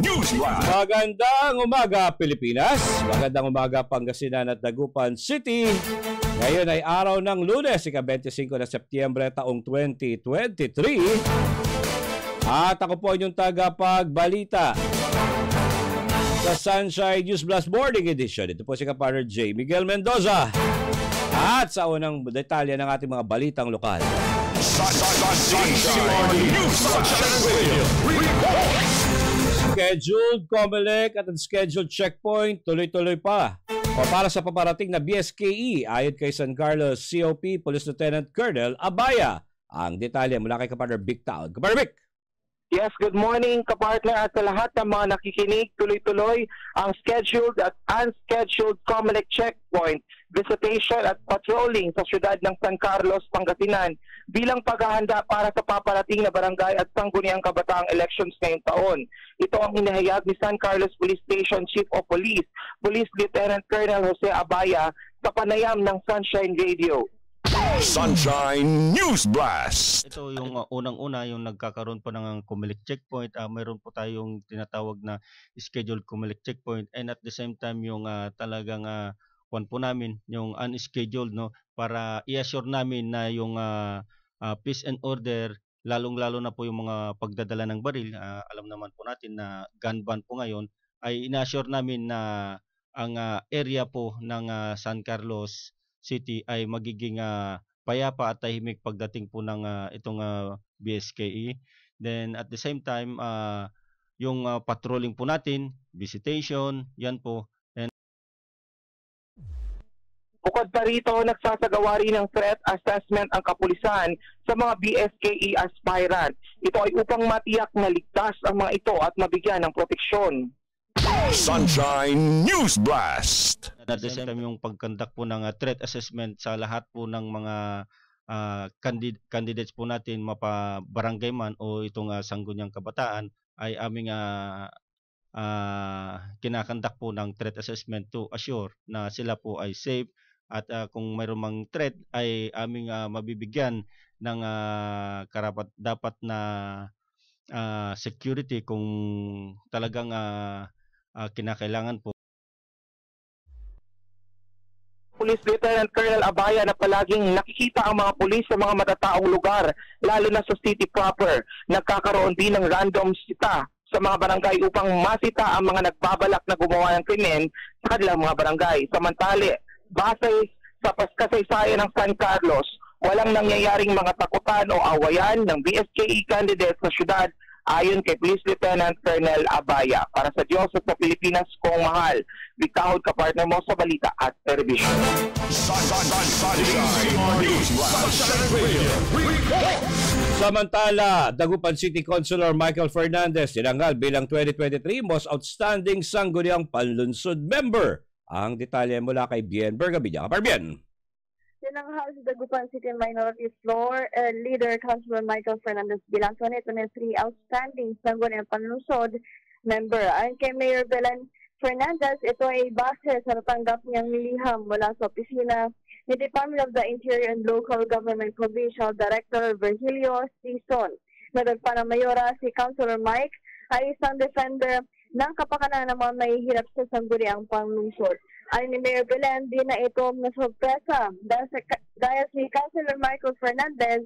Newsline. Magandang umaga Pilipinas, magandang umaga Pangasinan at Dagupan City. Ngayon ay araw ng Lunes, ika-25 na Setyembre taong 2023. At ako po inyong tagapagbalita sa Sunshine News Blast Morning Edition. Ito po si Kapartner J. Miguel Mendoza. At sa unang detalye ng ating mga balitang lokal. Sunshine News Scheduled COMELEC at unscheduled checkpoint tuloy-tuloy pa. O para sa paparating na BSKE, ayon kay San Carlos COP Police Lieutenant Colonel Abaya. Ang detalye mula kay Kapartner Vic Taon. Kapartner Vic! Yes, good morning kapartner at sa lahat ng mga nakikinig. Tuloy-tuloy ang scheduled at unscheduled COMELEC checkpoint, visitation at patrolling sa syudad ng San Carlos, Pangasinan bilang paghahanda para sa paparating na barangay at sangguniang kabataang elections ngayong taon. Ito ang inihayag ni San Carlos Police Station Chief of Police, Police Lieutenant Colonel Jose Abaya sa panayam ng Sunshine Radio. Sunshine News Blast. Ito yung unang-una yung nagkakaroon po ng COMELEC checkpoint. Mayroon po tayong tinatawag na scheduled COMELEC checkpoint, and at the same time yung talagang one po namin yung unscheduled, no, para i-assure namin na yung peace and order, lalong-lalo na po yung mga pagdadala ng baril. Alam naman po natin na gun ban po ngayon, ay ina-assure namin na ang area po ng San Carlos City ay magiging payapa at tahimik pagdating po ng itong BSKE. Then at the same time, yung patrolling po natin, visitation, yan po. And bukod pa rito, nagsasagawa rin ng threat assessment ang kapulisan sa mga BSKE aspirant. Ito ay upang matiyak na ligtas ang mga ito at mabigyan ng proteksyon. Sunshine News Blast. At the same time, yung pagkandak po ng threat assessment sa lahat po ng mga candidates po natin, mapabarangay man o itong sangguniang kabataan, ay aming kinakandak po ng threat assessment to assure na sila po ay safe, at kung mayroong mang threat ay aming mabibigyan ng karapat dapat na security kung talagang kinakailangan po. Police Lieutenant Colonel Abaya na palaging nakikita ang mga pulis sa mga matataong lugar, lalo na sa city proper. Nagkakaroon din ng random sita sa mga barangay upang masita ang mga nagbabalak na gumawa ng krimen sa kanilang mga barangay. Samantali, base sa kasaysayan ng San Carlos, walang nangyayaring mga takutan o awayan ng BSKE candidates sa syudad, ayon kay Police Lieutenant Colonel Abaya. Para sa Diyos at sa Pilipinas kong mahal, Bigtahod kapartner mo sa balita at television. Samantala, Dagupan City Councilor Michael Fernandez tinanggal bilang 2023 Most Outstanding Sangguniang Panlunsod Member. Ang detalye mula kay Bien Bergabilla. Kaparbien! Tinanghal sa Dagupan City Minority Floor Leader Councilor Michael Fernandez bilang 2023 Outstanding Sangguniang Panlunsod Member. Ayon kay Mayor Belen Fernandez, ito ay base sa natanggap niyang liham mula sa opisina ni Department of the Interior and Local Government Provincial Director Virgilio Sison. Nadagpa ng Mayora, si Councilor Mike ay isang defender ng kapakanan ng mga mahihirap sa sangguniang panlungsod. Ayon ni Mayor Belen, di na ito na sorpresa dahil si Councilor Michael Fernandez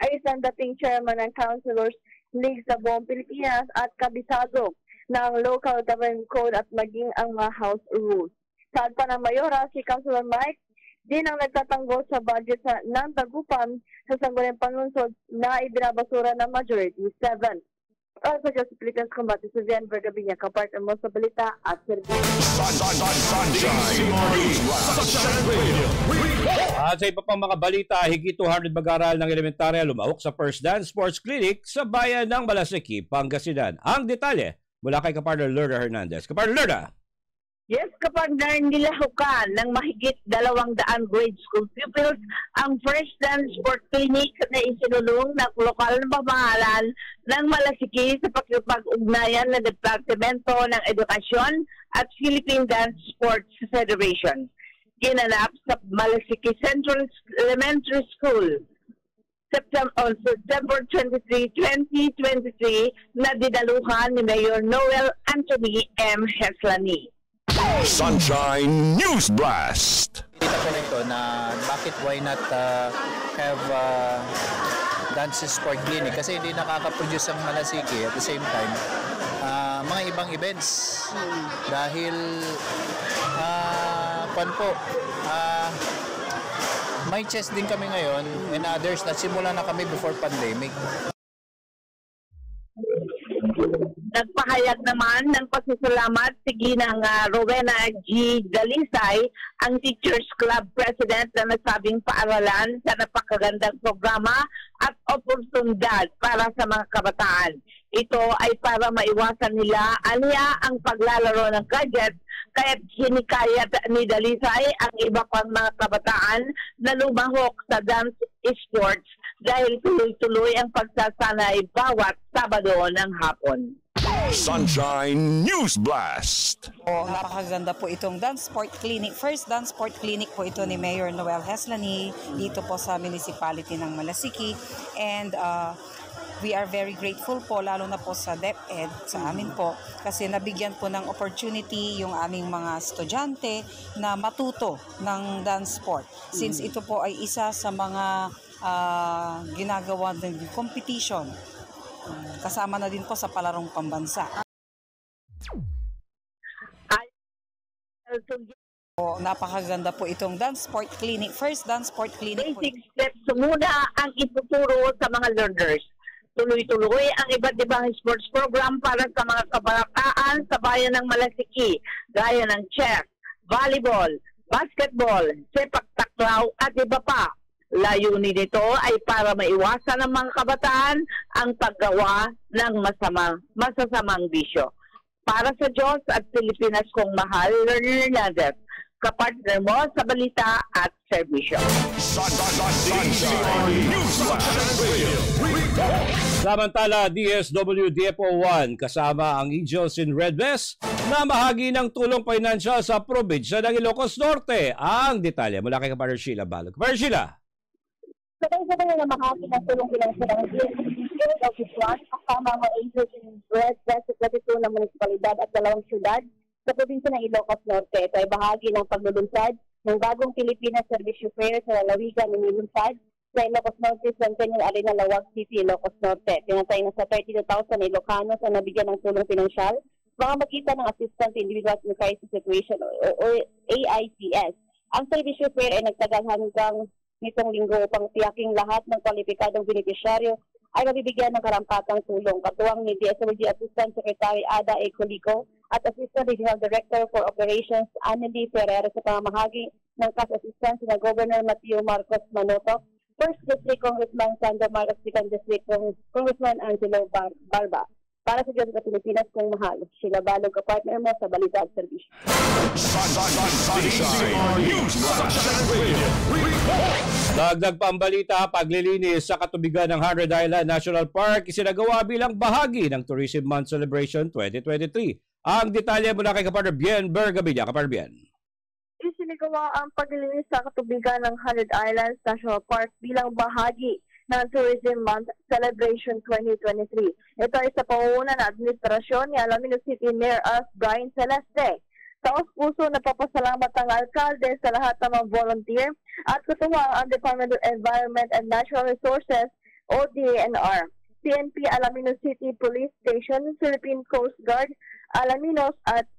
ay isang dating chairman ng Councilors League sa buong Pilipinas at kabisado ng Local Government Code at maging ang mga House Rules. Saad pa ng Mayora, si Councilor Mike din ang nagtatanggol sa budget ng Dagupan sa sangguniang panlungsod na ibinabasura ng Majority 7. Sa Diyos Pilipinas Combate sa Bien Bergabilla, kapartner mo sa balita at service. At sa iba pang mga balita, higit 200 mag-aaral ng elementarya lumahok sa First Dance Sports Clinic sa bayan ng Malasiki, Pangasinan. Ang detalye mula kay kapartner Lerda Hernandez. Kapartner Lerda! Yes, kapartner, nilahukan ng mahigit 200 grade school pupils ang First Dance Sport Clinic na isinulong ng lokal na pamahalaan ng Malasiki sa pagkipag-ugnayan ng Departamento ng Edukasyon at Philippine Dance Sports Federation. Ginanap sa Malasiki Central Elementary School. September 23, 2023 na dinaluhan ni Mayor Noel Anthony M. Heslani. Sunshine News Blast. Kita ko nito na bakit why not have dance sport clinic kasi hindi nakaka-produce ang Malasiki at the same time mga ibang events dahil may chess din kami ngayon and others na simula na kami before pandemic. Nagpahayag naman ng pasasalamat si Ginang Rowena G. Dalisay, ang Teachers Club President na nasabing paaralan sa napakagandang programa at oportunidad para sa mga kabataan. Ito ay para maiwasan nila aniya ang paglalaro ng gadgets, kaya't hinikayat ni Dalisay ang iba pang mga kabataan na lumahok sa dance sports dahil tuloy-tuloy ang pagsasanay bawat Sabado ng hapon. Sunshine News Blast. Napakaganda po itong dance sport clinic. First dance sport clinic po ito ni Mayor Noel Heslani dito po sa municipality ng Malasiki. And we are very grateful po lalo na po sa DepEd sa amin po kasi nabigyan po ng opportunity yung aming mga estudyante na matuto ng dance sport. Since ito po ay isa sa mga ginagawa ng competition. Kasama na din po sa palarong pambansa. Napakaganda po itong dance sport clinic. First dance sport clinic. Basic steps muna ang ituturo sa mga learners. Tuloy-tuloy ang iba't ibang sports program para sa mga kabataan sa bayan ng Malasiki, gaya ng chess, volleyball, basketball, sepak takraw at iba pa. Layunin nito ay para maiwasan ng mga kabataan ang paggawa ng masasamang bisyo. Para sa Diyos at Pilipinas kong mahal, Lerner Hernandez, kapartner mo sa balita at serbisyo. Samantala, DSWD-DFO1 kasama ang Angels in Red Vest na mahagi ng tulong financial sa probinsya ng Ilocos Norte. Ang detalye mula kay Kapartner Sheila Balog. Kapartner Sheila. Sabay-sabay na mahagi ng tulong financial ng DSWD-DFO1 kasama ang Angels in Red Vest sa 22 na munisipalidad at 2 syudad sa probinsya ng Ilocos Norte. Ito ay bahagi ng paglulunsad ng bagong Pilipinas Servicio Fair sa lalawigan ng Nilunsad sa Ilocos Norte, Centennial Arena, Lawag City, Ilocos Norte. Pinatay na sa 32,000 Ilocanos ang nabigyan ng tulong pinansyal, makamagitan ng Assistance to Individuals in Crisis Situation o AICS. Ang Servicio Fair ay nagtagal hanggang nitong linggo upang tiyaking lahat ng kwalipikadong benepisyaryo ay mabibigyan ng karampatang tulong. Katuwang ni DSWD Assistant Secretary Ada A. Colico at Assistant Regional Director for Operations Anneli Ferrer sa pamamahagi ng Cash Assistance na Governor Mateo Marcos Manotoc, First District Congressman Sandro Marcos, Second District Congressman Angelo Barba. Para sa Diyos sa Pilipinas kong mahal, Sheila Balog, kapartner mo sa balita at serbisyo. Dagdag pambalita, paglilinis sa katubigan ng 100 Island National Park isinagawa bilang bahagi ng Tourism Month Celebration 2023. Ang detalye mula kay Kapartner Bien Bergabilla. Kapartner Bien. Isinagawa ang paglilinis sa katubigan ng 100 Islands National Park bilang bahagi ng Tourism Month Celebration 2023. Ito ay sa pangunguna ng administrasyon ni Alaminos City Mayor Brian Celeste. Taos-puso na papasalamat ang alkalde sa lahat ng mga volunteer at katuwang ang Department of Environment and Natural Resources o DENR, PNP Alaminos City Police Station, Philippine Coast Guard, Alaminos at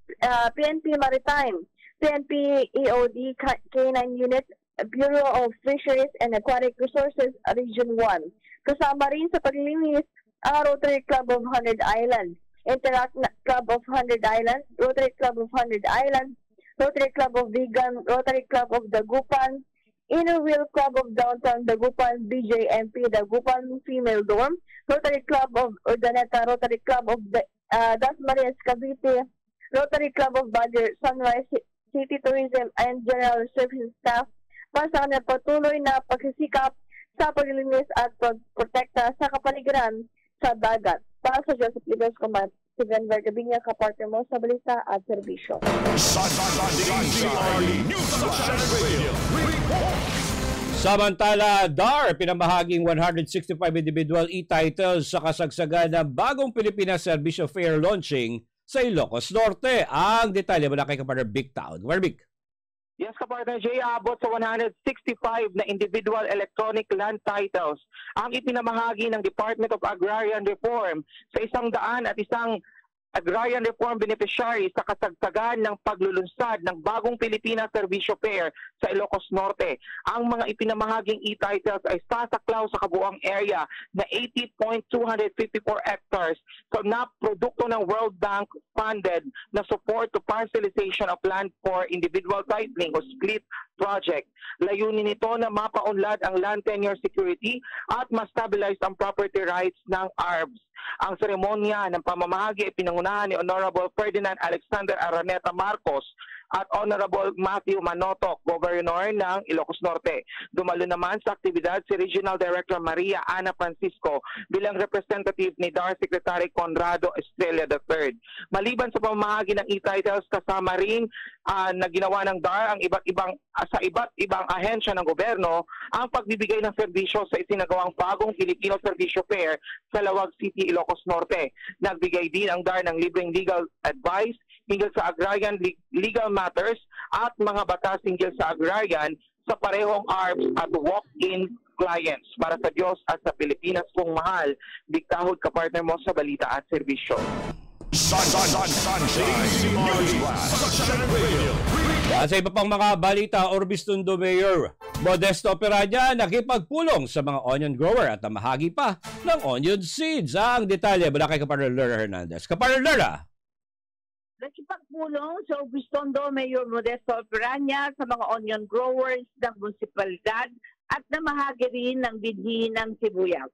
PNP Maritime, PNP EOD K9 Unit, Bureau of Fisheries and Aquatic Resources, Region 1. Kasama rin sa paglilinis ang Rotary Club of 100 Islands, Interact Club of 100 Islands, Rotary Club of 100 Islands, Rotary Club of Vegan, Rotary Club of Dagupan, Inner Wheel Club of Downtown Dagupan, BJMP Dagupan Female Dorm, Rotary Club of Urdaneta, Rotary Club of Dasmariñas Cavite, Rotary Club of Baguio, Sunrise City Tourism and General Services Staff, para sa kanyang patuloy na pagsisikap sa paglilinis at pagprotekta sa kapaligiran sa dagat. Para sa Diyos at Pilipinas Command, si Ben Vergabinya, kapartner mo sa balita at serbisyo. Samantala, DAR pinamahaging 165 individual e-titles sa kasagsagan ng bagong Pilipinas Servicio Fair launching sa Ilocos Norte. Ang detalye mula kay kapartner Big Town. Big. Yes, kapartner Jay, abot sa 165 na individual electronic land titles ang ipinamahagi ng Department of Agrarian Reform sa 100 at isang Agrarian Reform Beneficiary sa kasagsagan ng paglulunsad ng bagong Pilipinas Servicio Fair sa Ilocos Norte. Ang mga ipinamahaging e-titles ay sasaklaw sa kabuang area na 80.254 hectares na produkto ng World Bank funded na support to parcelization of land for individual titling o split project. Layunin nito na mapaunlad ang land tenure security at ma-stabilize ang property rights ng ARBs. Ang seremonya ng pamamahagi ay pinangunahan ni Honorable Ferdinand Alexander Araneta Marcos at Honorable Matthew Manotoc, Governor ng Ilocos Norte. Dumalo naman sa aktibidad si Regional Director Maria Ana Francisco bilang representative ni DAR Secretary Conrado Estrella III. Maliban sa pamamahagi ng e-titles, kasama rin na ginawa ng DAR ang iba't ibang ahensya ng gobyerno ang pagbibigay ng serbisyo sa isinagawang bagong Filipino Servicio Fair sa Lawag City, Ilocos Norte. Nagbigay din ang DAR ng libreng legal advice hinggil sa agrarian legal matters at mga batas hinggil sa agrarian sa parehong ARBs at walk-in clients. Para sa Diyos at sa Pilipinas kong mahal, Bigtahod kapartner mo sa balita at serbisyo. At sa iba pang mga balita, Orbistondo Mayor Modesto Operaña nakipagpulong sa mga onion grower at namahagi pa ng onion seeds. Ang detalye mula kay kapartner Lerna Hernandez. Kapartner Lerna! Nakipagpulong sa Orbistondo Mayor Modesto Operaña sa mga onion growers ng munisipalidad at namahagi rin ng binhi ng sibuyas.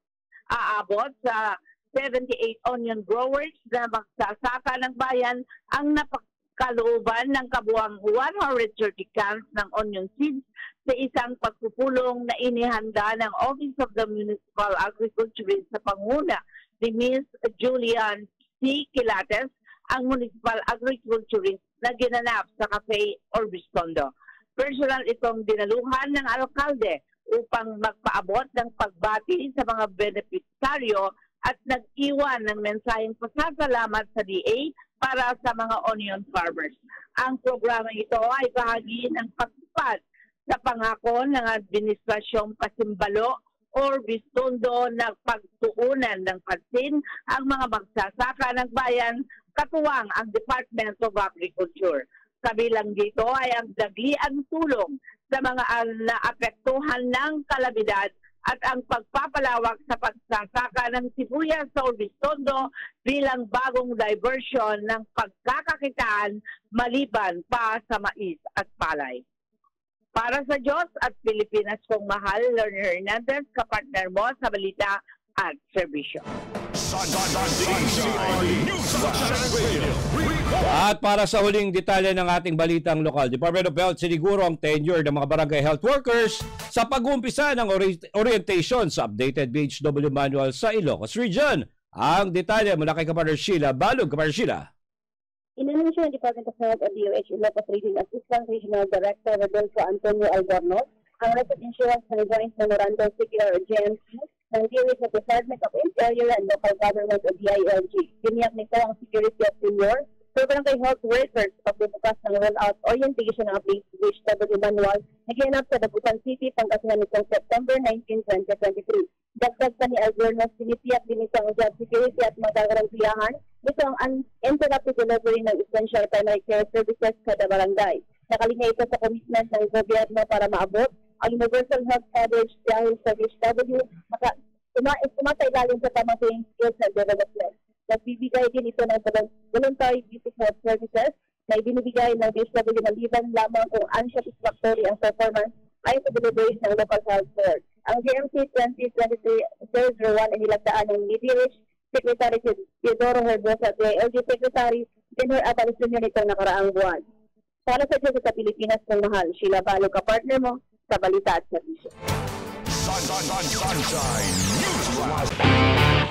Aabot sa 78 onion growers na magsasaka ng bayan ang napakalooban ng kabuang 130 cans ng onion seeds sa isang pagpupulong na inihanda ng Office of the Municipal Agriculturist sa panguna ni Ms. Julian C. Quilates, ang municipal agriculturist na ginanap sa Cafe Orbistondo. Personal itong dinaluhan ng alkalde upang magpaabot ng pagbati sa mga beneficiaryo at nag-iwan ng mensaheng pasasalamat sa DA para sa mga onion farmers. Ang programa ito ay bahagi ng pagtupad sa pangako ng Administrasyong Pasimbalo Orbistondo na pagtuunan ng pansin ang mga magsasaka ng bayan, katuwang ang Department of Agriculture. Kabilang dito ay ang dagliang tulong sa mga naapektuhan ng kalamidad at ang pagpapalawak sa pagsasaka ng sibuyas sa Orbistondo bilang bagong diversion ng pagkakakitaan maliban pa sa mais at palay. Para sa Diyos at Pilipinas kong mahal, Lerna Hernandez, kapartner mo sa balita at serbisyo. At para sa huling detalye ng ating balitang lokal, Department of Health siniguro ang tenure ng mga barangay health workers sa pag-uumpisa ng orientation sa updated BHW manual sa Ilocos Region. Ang detalye mula kay kapartner Sheila Balog. Kapartner Sheila. Inanunsyo ng Department of Health at DOH Ilocos Region Assistant Regional Director Rodolfo Antonio Albornoz ang Record Insurance ng Joint Memorandum Circular JMC ng DOH at Department of Interior and Local Government o DILG. Biniyak nito ang security of senior for barangay health workers pagbubukas ng rollout orientation ng BHW manual na ginanap sa Dagupan City, Pangasinan nitong September 19, 2023. Dagdag pa ni Albornoz, sinitiyak din ito ang job security at magagarantiyahan ito ang uninterrupted delivery ng essential primary care services kada barangay. Nakalinya ito sa commitment ng gobyerno para maabot ang universal health coverage dahil sa BHW sumatailalim sa tamang skills and development. Nagbibigay din ito ng voluntary basic health services na ibinibigay ng BHW na liban lamang kung unsatisfactory ang performance ay sa delivery ng local health care. Ang GMC 2023-001 ay nilagdaan ng DOH Secretary Teodoro Herbosa at DILG Secretary General Aparecion nitong nakaraang buwan. Para sa Diyos sa Pilipinas kong mahal, Sheila Balog, kapartner mo sa balita at serbisyo. Sunshine News Blast.